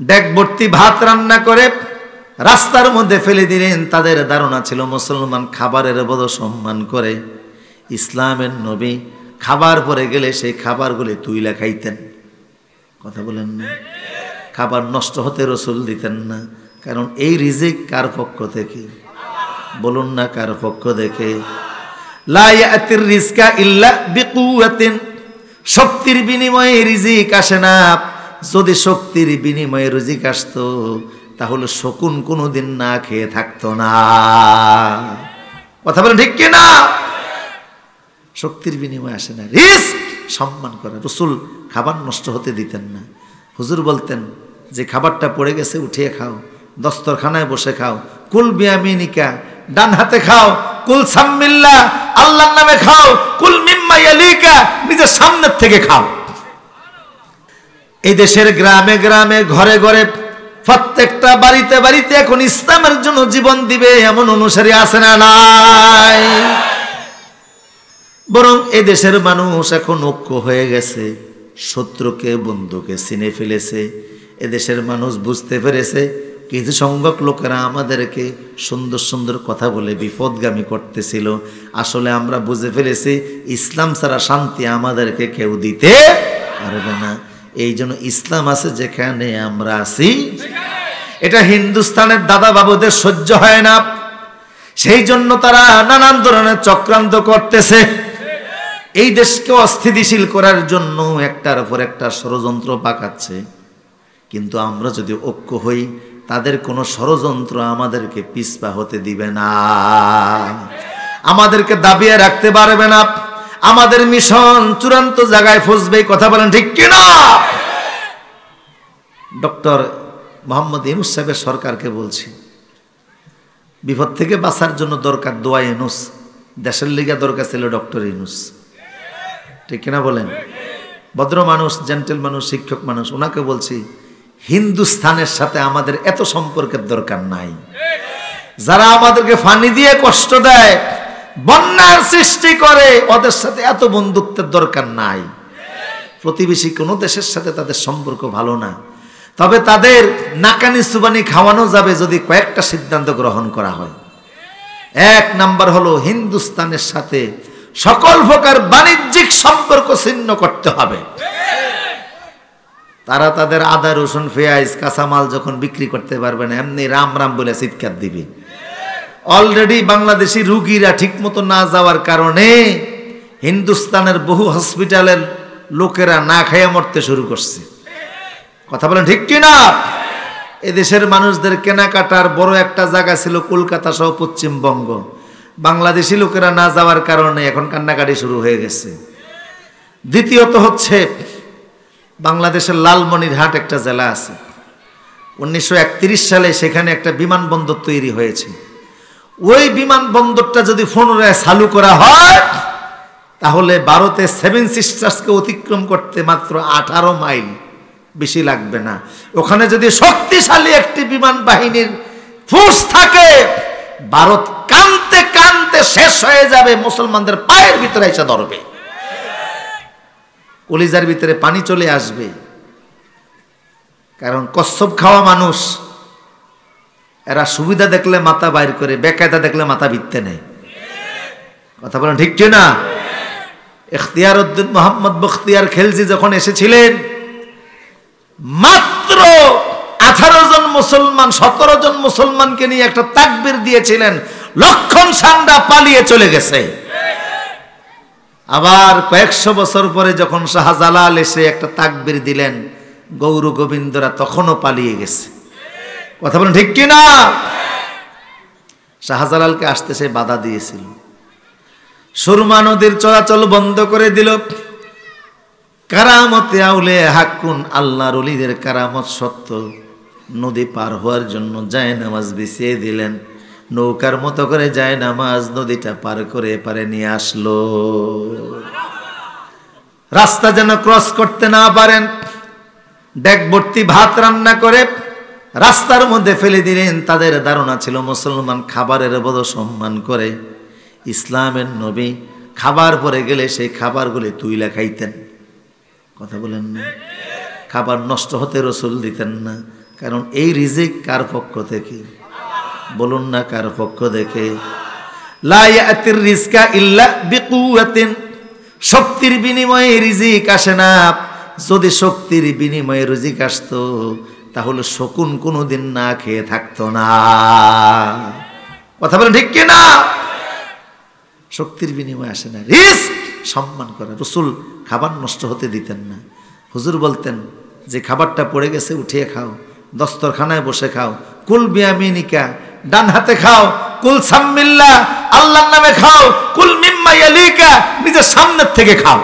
Day ভর্তি ভাত রান্না করে রাস্তার মধ্যে ফেলে দিলেন। তাদের ধারণা ছিল মুসলমান খাবারের বড় সম্মান করে। ইসলামের নবী খাবার পরে গেলে সেই খাবারগুলি তুইলা খাইতেন। কথা বলেন না? খাবার নষ্ট হতে রসুল দিতেন না, কারণ এই রিজিক কার পক্ষ থেকে? বলুন না কার পক্ষ থেকে? লা ইয়াতির রিজকা ইল্লা বিকুওয়াতিন, শক্তির বিনিময়ে রিজিক আসে না। যদি শক্তির বিনিময়ে রিজিক আসতো তাহলে শকুন কোনোদিন না খেয়ে থাকতো না। কথা বলেন ঠিক কি না? শক্তির বিনিময়ে আসে না, রিস্ক সম্মান করে। রসুল খাবার নষ্ট হতে দিতেন না। হুজুর বলতেন যে খাবারটা পড়ে গেছে উঠিয়ে খাও, দস্তরখানায় বসে খাও, কুল বিয়ামিনিকা, ডান হাতে খাও, কুল সাম্মিল্লাহ, আল্লাহর নামে খাও, কুল মিম্মা ইয়ালিকা, নিজের সামনের থেকে খাও। এই দেশের গ্রামে গ্রামে ঘরে ঘরে প্রত্যেকটা বাড়িতে বাড়িতে এখন ইসলামের জন্য জীবন দিবে এমন অনুসারী আছে না নাই? বরং এ দেশের মানুষ এখন ঐক্য হয়ে গেছে, শত্রুকে বন্ধুকে চিনে ফেলেছে। এদেশের মানুষ বুঝতে পেরেছে কিছু সংখ্যক লোকেরা আমাদেরকে সুন্দর সুন্দর কথা বলে বিপদগামী করতেছিল। আসলে আমরা বুঝে ফেলেছি ইসলাম ছাড়া শান্তি আমাদেরকে কেউ দিতে পারবে না। এই জন্য ইসলাম আছে যেখানে আমরা আছি, এটা হিন্দুস্তানের দাদা বাবুদের সহ্য হয় না। সেই জন্য তারা নানান ধরনের চক্রান্ত করতেছে এই দেশকে অস্থিতিশীল করার জন্য, একটার পর একটা ষড়যন্ত্র পাকাচ্ছে। কিন্তু আমরা যদি ঐক্য হই তাদের কোনো ষড়যন্ত্র আমাদেরকে পিছপা হতে দিবে না, আমাদেরকে দাবিয়ে রাখতে পারবে না। আমাদের মিশন চূড়ান্ত জায়গায় পৌঁছবে। কথা বলেন ঠিক কিনা? ডক্টর মোহাম্মদ ইউনূস সাহেবের সরকারকে বলছি, বিপদ থেকে বাঁচার জন্য দরকার দোয়া ইউনূস, দেশের লিগা দরকার ছিল ডক্টর ইউনূস। ঠিক কিনা বলেন? ভদ্র মানুষ, জেন্টেল মানুষ, শিক্ষক মানুষ, ওনাকে বলছি হিন্দুস্তানের সাথে আমাদের এত সম্পর্কের দরকার নাই। যারা আমাদেরকে ফানি দিয়ে কষ্ট দেয়, বন্যার সৃষ্টি করে, ওদের সাথে এত বন্ধুত্বের দরকার নাই। প্রতিবেশী কোনো দেশের সাথে তাদের সম্পর্ক ভালো না, তবে তাদের নাকানি সুবানি খাওয়ানো যাবে যদি কয়েকটা সিদ্ধান্ত গ্রহণ করা হয়। এক নাম্বার হলো হিন্দুস্তানের সাথে সকল প্রকার বাণিজ্যিক সম্পর্ক ছিন্ন করতে হবে। তারা তাদের আদা রসুন পেঁয়াজ কাঁচামাল যখন বিক্রি করতে পারবে না, এমনি রাম রাম বলে চিৎকার দিবে। অলরেডি বাংলাদেশি রুগীরা ঠিক মতো না যাওয়ার কারণে হিন্দুস্তানের বহু হসপিটালের লোকেরা না খাইয়া মরতে শুরু করছে। কথা বলেন ঠিক কিনা? এদেশের মানুষদের কেনাকাটার বড় একটা জায়গা ছিল কলকাতা সহ পশ্চিমবঙ্গ। বাংলাদেশি লোকেরা না যাওয়ার কারণে এখন কান্নাকাটি শুরু হয়ে গেছে। দ্বিতীয়ত হচ্ছে বাংলাদেশের লালমনিরহাট একটা জেলা আছে, 1931 সালে সেখানে একটা বিমানবন্দর তৈরি হয়েছে। ওই বিমানবন্দরটা যদি পুনরায় চালু করা হয় তাহলে ভারতে সেভেন সিস্টার্সকে অতিক্রম করতে মাত্র 18 মাইল, বেশি লাগবে না। ওখানে যদি শক্তিশালী একটি বিমান বাহিনীর ফোর্স থাকে, ভারত কানতে কানতে শেষ হয়ে যাবে, মুসলমানদের পায়ের ভিতরে এসে ধরবে, কলিজার ভিতরে পানি চলে আসবে। কারণ কচ্ছপ খাওয়া মানুষ, এরা সুবিধা দেখলে মাথা বাইর করে, বেকায়দা দেখলে মাথা ভিত্তে নেয়। কথা বলেন ঠিক কিনা? ইখতিয়ার উদ্দিন মোহাম্মদ বখতিয়ার খেলজি যখন এসেছিলেন, মাত্র 18 জন মুসলমান 17 জন মুসলমানকে নিয়ে একটা তাকবীর দিয়েছিলেন, লক্ষণ সান্ডা পালিয়ে চলে গেছে। আবার কয়েকশো বছর পরে যখন শাহজালাল এসে একটা তাকবীর দিলেন, গৌর গোবিন্দরা তখনও পালিয়ে গেছে। কথা বলেন ঠিক কিনা? শাহজালালকে আসতে সে বাধা দিয়েছিল, সুরমা নদীর চলাচল বন্ধ করে দিল। কারামতে আউলে হাক্কুন, আল্লাহর ওলিদের কারামত সত্য। নদী পার হওয়ার জন্য জায়নামাজ বিছিয়ে দিলেন, নৌকার মতো করে জায়নামাজ নদীটা পার করে এপারে নিয়ে আসলো। রাস্তা যেন ক্রস করতে না পারেন, ডেক ভর্তি ভাত রান্না করে রাস্তার মধ্যে ফেলে দিলেন। তাদের ধারণা ছিল মুসলমান খাবারের বড় সম্মান করে। ইসলামের নবী খাবার পরে গেলে সেই খাবারগুলি তুইলা খাইতেন। কথা বলেন না? খাবার নষ্ট হতে রসুল দিতেন না, কারণ এই রিজিক কার পক্ষ থেকে? বলুন না কার পক্ষ থেকে? লা ইয়াতির রিজকা ইল্লা বিকুওয়াতিন, শক্তির বিনিময়ে রিজিক আসে না। যদি শক্তির বিনিময়ে রিজিক আসতো তাহলে শকুন কোনোদিন না খেয়ে থাকতো না। কথা বলেন ঠিক কি না? শক্তির বিনিময়ে আসে না, রিস্ক সম্মান করা। রাসূল খাবার নষ্ট হতে দিতেন না। হুজুর বলতেন যে খাবারটা পড়ে গেছে উঠিয়ে খাও, দস্তরখানায় বসে খাও, কুল বিয়ামিনিকা, ডান হাতে খাও, কুল সাম্মিল্লাহ, আল্লাহর নামে খাও, কুল মিম্মা ইয়ালিকা, নিজের সামনের থেকে খাও।